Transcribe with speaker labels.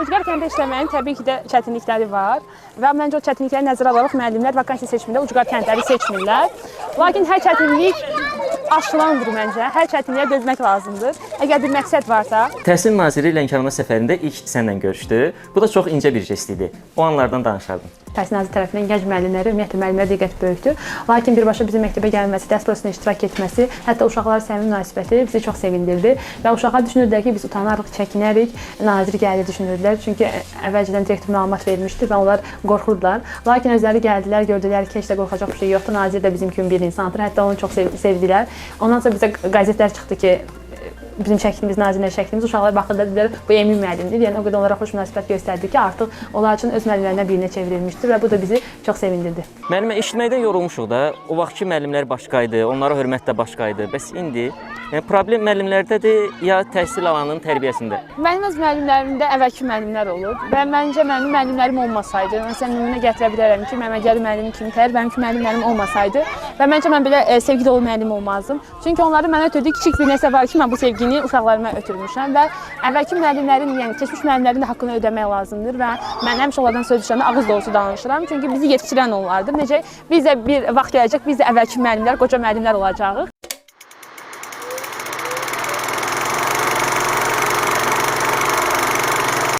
Speaker 1: Ucqar kəndə işləməyin təbii ki də çətinlikləri var və məncə o çətinlikləri nəzərə alaraq müəllimlər vakansiya seçimində ucqar kəndləri seçmirlər. Lakin hər çətinlik aşılandır məncə. Hər çətinliyə dözmək lazımdır. Əgər bir məqsəd varsa.
Speaker 2: Təhsil naziri Lənkərana səfərində ilk sənlə görüşdü. Bu da çox incə bir jest idi. O anlardan danışardın.
Speaker 1: Təhsil naziri tərəfindən gənc müəllimlərə, ümumiyyətlə müəllimlərə diqqət böyükdür. Lakin birbaşa bizim məktəbə gəlməsi, dərs prosesində iştirak etməsi, hətta uşaqların səmimi münasibəti bizi çox sevindirdi. Və uşaqlar düşünürdülər ki, biz utanarıq, çəkinərik, nazir gəlir düşünürdülər. Çünki əvvəlcədən direktor məlumat vermişdi və onlar qorxurdular. Lakin özləri gəldilər, gördülər ki, heç də qorxacaq bir şey yoxdur. Nazir də bizim kimi bir insandır. Hətta onu çox sevdilər. Ondan sonra bizə qəzetlər çıxdı ki, bizim şəklimiz, nazirlərin şəklimiz, uşaqlar baxırlar, dedilər, bu Emin müəllimdir. Yəni o qədər onlara xoş münasibət göstərdi ki, artıq onlar üçün öz müəllimlərindən birinə çevrilmişdir və bu da bizi çox sevindirdi.
Speaker 2: Müəllimə, eşitməkdən yorulmuşuq da. O vaxtki müəllimlər başqa idi, onlara hörmət də başqa idi. Bəs indi problem müəllimlərdədir ya təhsil alanının tərbiyəsində?
Speaker 1: Mənim öz müəllimlərimdə əvvəlki müəllimlər olub və məncə mənim müəllimlərim olmasaydı, məsələn, nümunə gətirə bilərəm ki, Məmmə Gəli müəllimi kimi təhər, mənimki müəllimlərim olmasaydı və məncə mən belə sevgi dolu müəllim olmazdım. Çünki onları mənə ötürdü, kiçik bir nəsə var ki, mən bu sevgini uşaqlarıma ötürmüşəm və əvvəlki müəllimlərin, yəni keçmiş müəllimlərin də haqqını ödəmək lazımdır və mən həmişə onlardan söz düşəndə ağız dolusu danışıram. Çünki bizi yetişdirən onlardır. Necə biz də bir vaxt gələcək, biz də əvvəlki müəllimlər, qoca müəllimlər olacağıq.